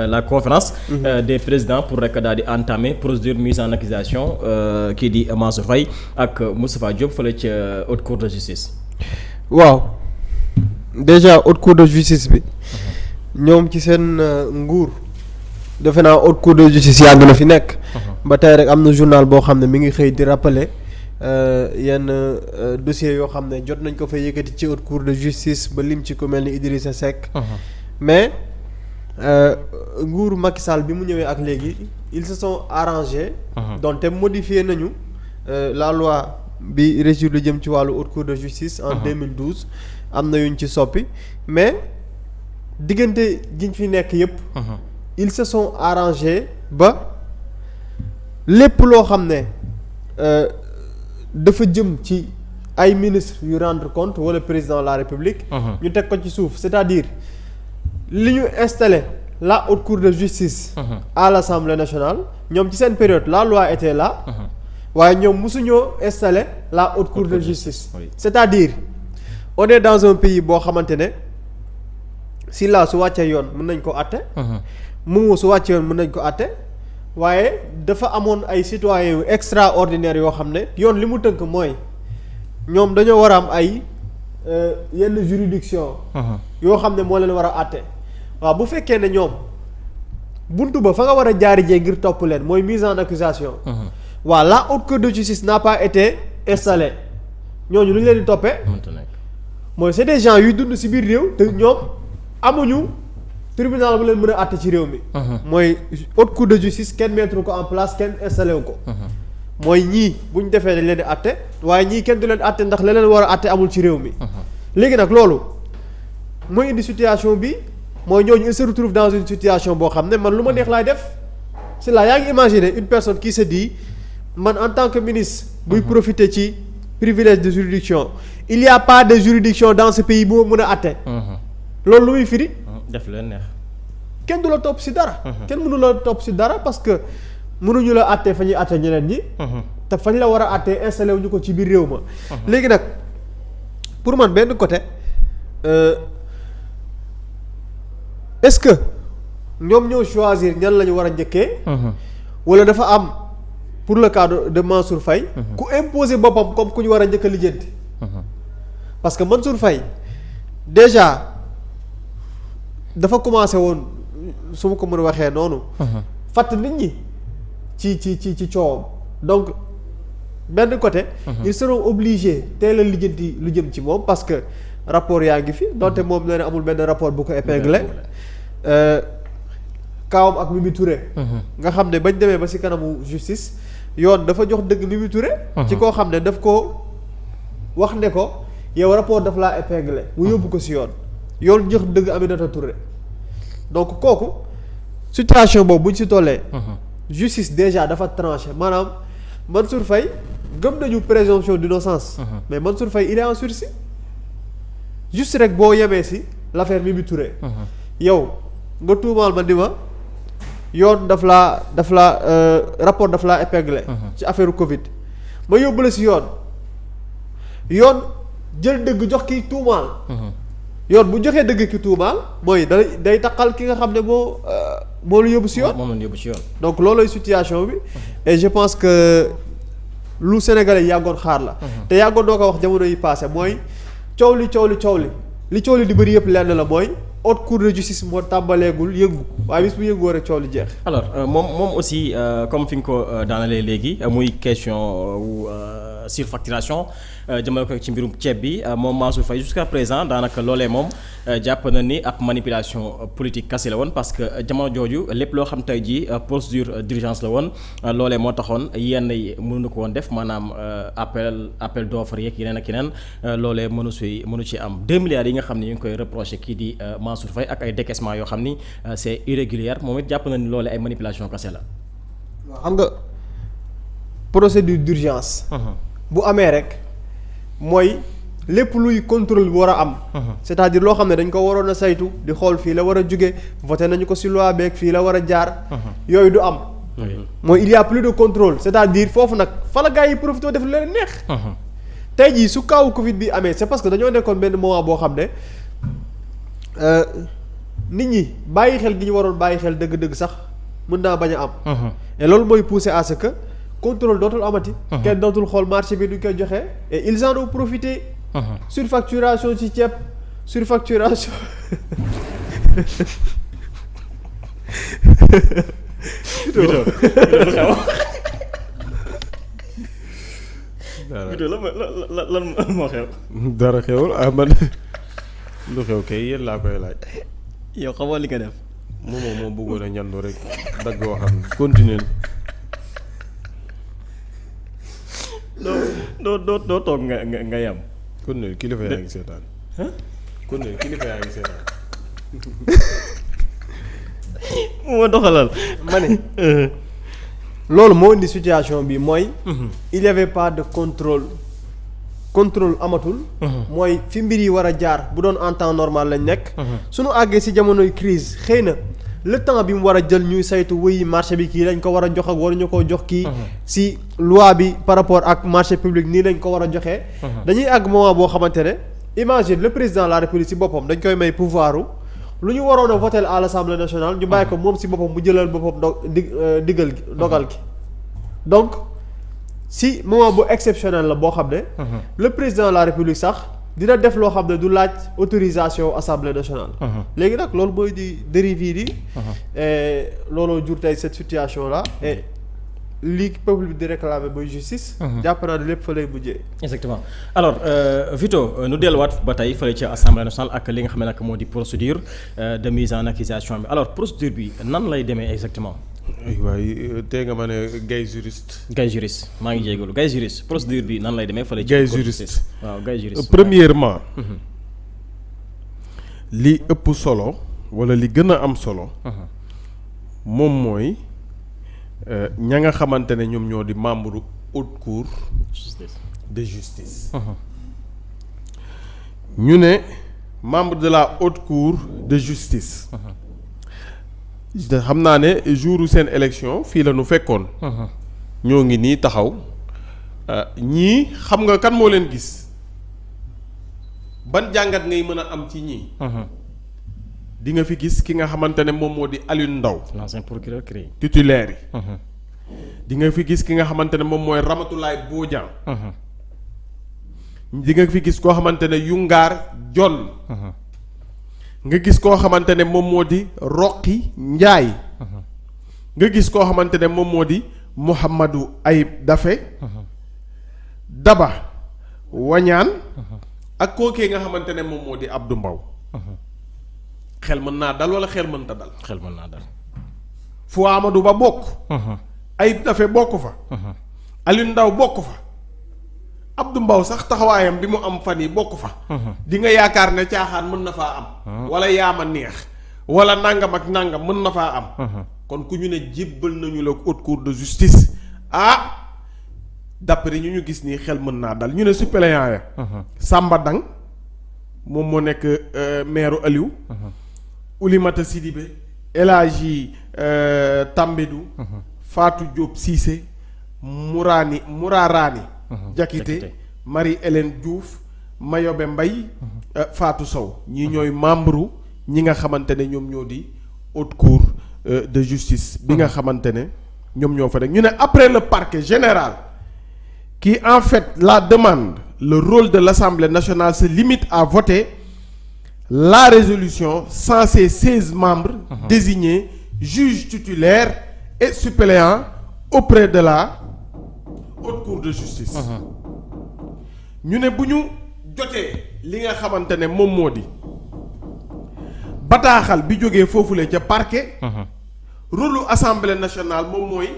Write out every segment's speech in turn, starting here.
la conférence des présidents pour rek daal di entamer procédure mise en accusation kii di Mansour Faye ak Moustapha Diop fële ca haute cour de justice. waaw déjà haute cour de justice bi ñoom ci seen nguur defe naa haute cour de justice yàgg na fi nekk. ba tey rek am na journal boo xam ne mi ngi xëy di rappeler yenn dossiers yoo xam ne jot nañ ko fa yëkkati ci haute cour de justice ba lim ci ku mel ni Idrissa Seck. mais nguuru Macky Sall bi mu ñëwee ak léegi ils se sont arrangés. donc te modifié nañu la loi bi régir lu jëm ci wàllu haute cour de justice. en 2012 am na yuñ ci soppi mais diggante giñ fi nekk yépp ils se sont arrangés ba lépp loo xam ne dafa jëm ci ay ministres yu rendre compte wala président de la République. ñu teg ko ci suuf c'est-à-dire li ñu installé la haute cour de justice. à l'Assemblée nationale ñoom ci seen période la loi était là. waaye ñoom mosuñoo installé la haute cour de justice. c'est-à-dire on est dans un pays boo xamante ne si la su wàccee yoon mën nañ ko àtte. mu su wàccee yoon mën nañ ko àtte. waaye dafa amoon ay citoyens yu extraordinaires yoo xam ne yoon li mu tënk mooy ñoom dañoo war a am ay yenn juridiction yoo xam ne moo leen war a àtte waaw bu fekkee ne ñoom buntu ba fa nga war a jaari jee ngir topp leen mooy mise en accusation waaw la haute cour de justice n'a pas été installée ñooñu lu ñu leen di toppee mooy c'est des gens yuy dund ci biir réew te ñoom amuñu tribunal bu leen mën a àtte ci réew mi. mooy haute cour de justice kenn mettre ko en place kenn installé wu ko. mooy ñii bu ñu defee dañ leen di àtte waaye ñii kenn du leen àtte ndax leneen war a àtte amul ci réew mi. léegi nag loolu mooy indi situation bi mooy ñooñu il se retrouve dans une situation boo xam ne man lu ma neex laay def c'est là yaa ngi imaginer une personne qui se dit man en tant que ministre. buy profiter ci privilège de juridiction il y a pas de juridiction dans ce pays bu ma mën a àtte. loolu lu muy firi. def leen neex kenn du la topp ci dara. kenn mënu la topp ci dara parce que mënuñu la àttee fa ñuy àttee ñeneen ñi. te fañ la war a àttee installé wuñu ko ci biir réew ma. léegi nag pour man benn côté est-ce que ñoom ñoo choisir ñan la ñu war a njëkkee. wala dafa am pour le cas de Mansour Faye. ku imposer boppam comme ku ñu war a njëkk a lijjanti. parce que Mansour Faye déjà. dafa commencé woon su ma ko mën a waxee noonu. fàtt nit ñi ci coowam donc benn côté. ils seront obligés teel a lijjanti lu jëm ci moom parce que rapport yaa ngi fi donte moom nee na amul benn rapport bu ko épinglé. kaawam ak Mimi Touré. nga xam ne bañ demee ba ci kanamu justice yoon dafa jox dëgg Mimi Touré. ci koo xam ne daf ko wax ne ko yow rapport daf laa épinglé. mu yóbbu ko ci yoon jox dëgg Aminata Touré donc kooku situation boobu bu ñu ci tollee. justice déjà dafa tranché maanaam Mansour Faye gëm nañu présomption d'innocence. mais Mansour Faye il est en sursis juste rek boo yemee ci l'affaire Mimi Touré. yow nga tuumaal ma ni ma yoon daf laa rapport daf laa épinglé. ci affaire Covid ma yóbbu la ci yoon jël dëgg jox ki tuumaal. yoon bu joxee dëgg ki tuumaal mooy day taqal ki nga xam ne moo lu yóbbu ci yoon. moom la yóbbu ci yoon. donc loolooy situation bi. et je pense que lu Sénégalais yàggoon xaar la. te yàggoon doo ko wax jamono yi passé mooy coow li di bëri yëpp lenn la mooy haute cour de justice moo tàmbaleegul yëngu waaye bis bu yëngoo rek coow li jeex. alors moom aussi comme fi nga ko daanalee léegi muy question wu surfacturation jëmale ko ci mbirum ceeb bi moom Mansour Faye jusqu'à présent daanaka loolee moom jàpp na ni ab manipulation politique kase la woon parce que jamono jooju lépp loo xam tey jii procédure d'urgence la woon loolee moo taxoon yenn yi mënuñu ko woon def maanaam appel d'offre yeeg yeneen ak yeneen loolee mënu ci am 2 milliards yi nga xam ne ñu ngi koy reproché kii di Mansour Faye ak ay décaissements yoo xam ni c'est irrégulier moom it jàpp na ni loolee ay manipulation kase la. waaw xam nga procédure d'urgence. bu amee rek mooy lépp luy contrôle bu war a am. c'est-à-dire loo xam ne dañ ko waroon a saytu di xool fii la war a jóge voté nañu ko ci loi beeg fii la war a jaar. yooyu du am. mooy il y a plus de contrôle c'est-à-dire foofu nag fa la gars yi profité def lu leen neex. tey jii su kaawu Covid bi amee c'est parce que dañoo nekkoon benn moment boo xam ne nit ñi bàyyi xel gi ñu waroon bàyyi xel dëgg-dëgg sax mën naa bañ a am. et loolu mooy pousser à ce que contrôle dootul amati. kenn dootul xool marché bi duñ koy joxe et ils en ont profité. surfacturation ci ceeb surfacturation. lan moo xew. dara xewul man lu xew kay yéen laa koy laaj. yow xamoo li nga def. moom moo bëggoon a ñandu rek dagg waxam continuer. doo toog nga yam. continuer kilifa yaa ngi seetaan. continuer kilifa yaa ngi seetaan. moo doxalal ma ne loolu moo indi situation bi mooy. il y avait pas de contrôle amatul. mooy fi mbir yi war a jaar bu doon en temps normal lañ nekk. suñu àggee ci jamonoy crise xëy na le temps bi mu war a jël ñuy saytu wuy marché bi kii lañ ko war a jox ak waruñu koo jox kii. ci loi bi par rapport ak marché public nii lañ ko war a joxee. dañuy àgg moment boo xamante ne imagine le président de la république ci boppam dañ koy may pouvoiru lu ñu waroon a voter à l'Assemblée nationale ñu bàyyi ko moom ci boppam mu jëlal boppam diggal gi dogal gi donc si moment bu exceptionnel la boo xam ne le président de la république sax dina def loo xam ne du laaj autorisation Assemblée nationale léegi nag loolu mooy di dérive yi di looloo jur tey cette situation là et li peuple bi di réclamer mooy justice. jàpp naa ne lépp fa lay mujjee. exactement alors Vito nu delluwaat ba tey fële ci assemblée nationale ak li nga xam ne nag moo di procédure de mise en accusation bi alors procédure bi nan lay demee exactement. waaye tey nga ma ne gay juriste. gay juriste maa ngi jégalu gay juriste procédure bi nan lay demee fële ci. gay juriste waaw gay juriste. premièrement. li ëpp solo wala li gën a am solo. moom mooy. ña nga xamante ne ñoom ñoo di membre haute cour de justice. ñu ne membre de la haute cour de justice. xam naa ne jouru seen élection fii la nu fekkoon. ñoo ngi nii taxaw ñii xam nga kan moo leen gis ban jàngat ngay mën a am ci ñii. di nga fi gis ki nga xamante ne moom moo di Alioune Ndao l'ancien procureur CREI titulaire yi. di nga fi gis ki nga xamante ne moom mooy Ramatoulaye Bodian. di nga fi gis koo xamante ne Yungaar Jon. nga gis koo xamante ne moom moo di Roqi Njaay. nga gis koo xamante ne moom moo di Mouhamadou Ayib Dafe. Daba Wañaan ak kookee nga xamante ne moom moo di Abdou Mbow. xel mën naa dal wala xel mënta dal. xel mën naa dal. fu Amadou Ba bokk. Ayib Dafe bokk fa. Alioune Ndao bokk fa. Abdou Mbow sax taxawaayam bi mu am fan yi bokk fa. di nga yaakaar ne caaxaan mën na faa am. wala yaama neex. wala nangam ak nangam mën na faa am. kon ku ñu ne jébbal nañu la haute cour de justice d'après ñu gis nii xel mën naa dal ñu ne suppléant ya. Samba Dang moom moo nekk maire Aliou. Oulimata Sidibé El Hadji Tambédou. Fatou Diop Cissé. Mourarani Diakité Marie-Hélène Diouf Mayobe Mbaye Fatou Sow ñii ñooy membre ñi nga xamante ne ñoom ñoo di haute cour de justice bi nga xamante ne ñoom ñoo fa rek ñu ne après le parquet général qui en fait la demande le rôle de l'Assemblée nationale se limite à voter la résolution sans ses 16 membres désignés juges titulaires et suppléants auprès de la haute cour de justice. ñu ne bu ñu jotee li nga xamante ne moom moo di bataaxal bi jógee foofule ca parquet. rôle assemblée nationale moom mooy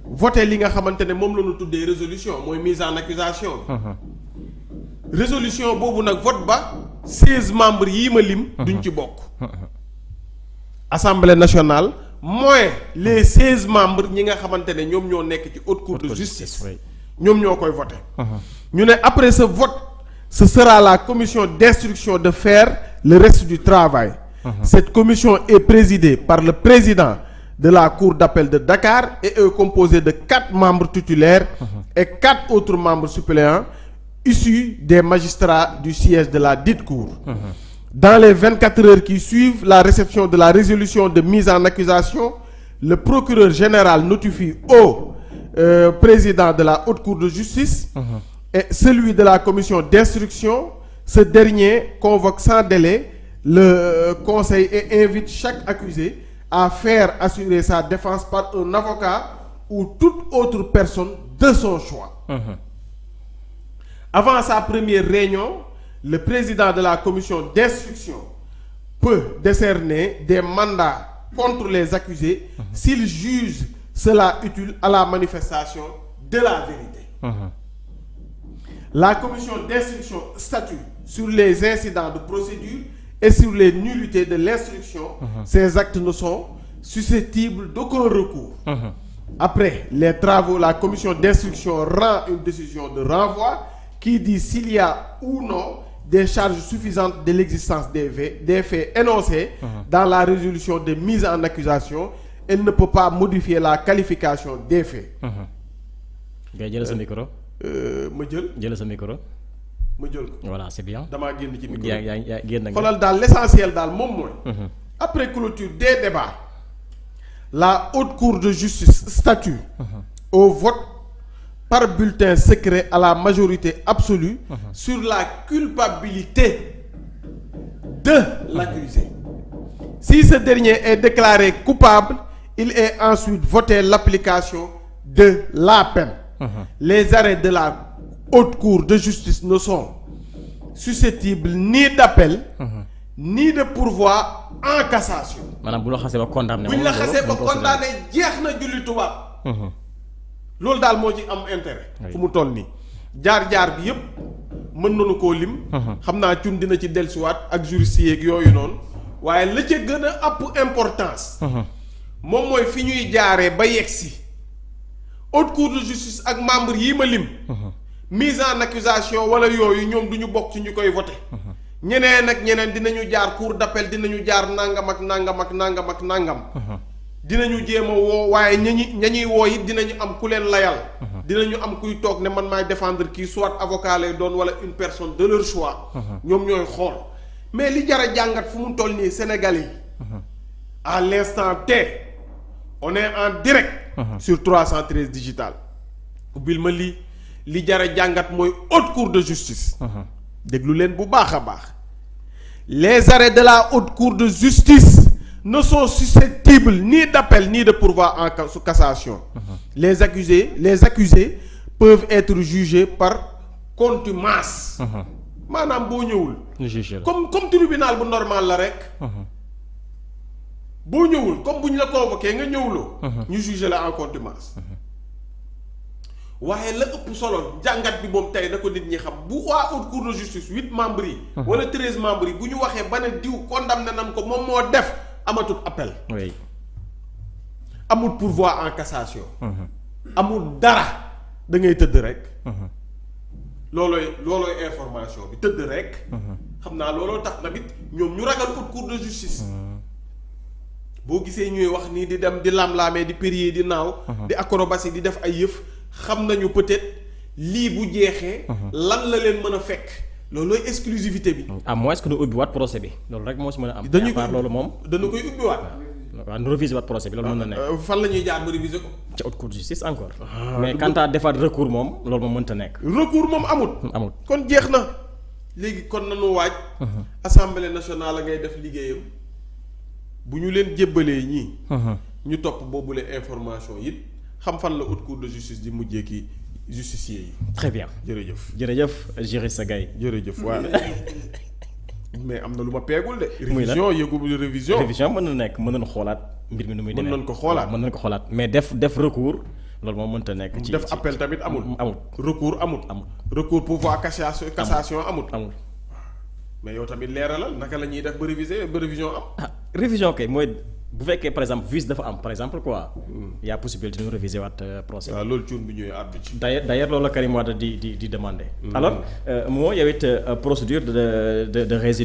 voter li nga xamante ne moom la ñu tuddee résolution mooy mise en accusation. résolution boobu nag vote ba 16 membres yii ma lim. duñ ci bokk. assemblée nationale moins les 16 membres ñi nga xamante ne ñoom ñoo nekk ci haute cour de justice. ñoom ñoo koy voter. ñu ne après ce vote ce sera la commission d'instruction de faire le reste du travail. Cette commission est présidée par le président de la cour d'appel de Dakar et est composée de 4 membres titulaires et 4 autres membres suppléants issus des magistrats du siège de la dite cour. Dans les 24 heures qui suivent la réception de la résolution de mise en accusation, le procureur général notifie au président de la Haute Cour de justice et celui de la commission d'instruction. Ce dernier convoque sans délai le conseil et invite chaque accusé à faire assurer sa défense par un avocat ou toute autre personne de son choix. Avant sa première réunion, le président de la commission d'instruction peut décerner des mandats contre les accusés s'il juge cela utile à la manifestation de la vérité. La commission d'instruction statue sur les incidents de procédure et sur les nullités de l'instruction. Ces actes ne sont susceptibles d'aucun recours. Après les travaux, la commission d'instruction rend une décision de renvoi qui dit s'il y a ou non des charges suffisantes de l'existence des faits énoncés dans la résolution de mise en accusation. Elle ne peut pas modifier la qualification des faits. ngay jël sa micro. ma jël sa micro. ma jël ko. voilà c'est bien. damaa génn ci micro. yaa génn nga. xoolal daal l'essentiel daal moom mooy. après clôture des débats. la Haute Cour de justice statue au vote par bulletin secret à la majorité absolue sur la culpabilité de l'accusé. Si ce dernier est déclaré coupable, il est ensuite voté l'application de la peine. Les arrêts de la Haute Cour de justice ne sont susceptibles ni d'appel ni de pourvoi en cassation. maanaam bu la xasee ba condamné. bu ñu la xasee ba condamné jeex na julli tubaab. loolu daal moo ci am intérêt. fu mu toll nii jaar-jaar bi yëpp mën nañu koo lim. xam naa cun dina ci dellusiwaat ak juriste yeeg yooyu noonu. waaye la ca gën a ëpp importance. moom mooy fi ñuy jaaree ba yegsi. Haute Cour de justice ak membre yi ma lim. mise en accusation wala yooyu ñoom du ñu bokk ci ñu koy voté. ñeneen ak ñeneen dinañu jaar cour d'appel dinañu jaar nangam ak nangam ak nangam ak nangam. dinañu jéem a woo waaye ñañuy woo it dinañu am ku leen layal. dinañu am kuy toog ne man maay défendre kii soit avocat lay doon wala une personne de leur choix. ñoom ñooy xool mais li jar a jàngat fu mu toll nii Sénégalais yi. à l'instant T on est en direct. sur 313 digital. ubbil ma li jar a jàngat mooy Haute Cour de justice. déglu leen bu baax a baax. les arrêts de la Haute Cour de justice ne sont susceptibles ni d'appel ni de pourvoi en cassation. Les accusés peuvent être jugés par contumace. maanaam boo ñëwul. comme tribunal bu normal la rek. boo ñëwul comme bu ñu la convoqué nga ñëwuloo. ñu juger la en contumace. waaye la ëpp solo jàngat bi moom tey na ko nit ñi xam bu waa Haute Cour de justice 8 membres yi. wala 13 membres yi bu ñu waxee ba ne diw condamné nan ko moom moo def amatul appel. oui. amul pourvoi en cassation. amul dara da ngay tëdd rek. loolooy information bi tëdd rek. xam naa looloo tax tamit ñoom ñu ragal Haute Cour de justice. boo gisee ñuy wax nii di dem di lam-laamee di périer di naaw. di acrobatie di def ay yëf. xam nañu peut-être lii bu jeexee. lan la leen mën a fekk. loolooy exclusivité bi. à moins que nu ubbiwaat procès bi loolu rek moo si mën a am. dañu koy loolu moom. dañu koy ubbiwaat. waaw nu réviser waat procès bi loolu mën na nekk. fan la ñuy jaar ba réviser ko. ci Haute Cour de justice encore. mais quant à defaat recours moom loolu moom mënta nekk. recours moom amut. kon jeex na. léegi kon nañu waaj. assemblée nationale la ngay def liggéeyam. bu ñu leen jébbalee ñii. ñu topp boobule information it. xam fan la Haute Cour de justice di mujjee ki justicier yi. très bien jërëjëf Juriste Gaye. jërëjëf waaw mais am na lu ma peegul de. muy la révision mën na nekk mën nañu xoolaat mbir mi nu muy demee. mën nañu ko xoolaat mais def recours loolu moom mënta nekk. ci def appel tamit amul. recours amul. recours pouvoir cassation amul. mais yow tamit leeralal naka la ñuy def ba révision am. révision kay mooy. bu fekkee par exemple vice dafa am par exemple quoi. y a possibilité ñu réviser waat procès. waaw loolu cuun bi ñëwee àddu ci. d'ailleurs loolu la Karim Wade di demander. alors moo yow it procédure de résiliation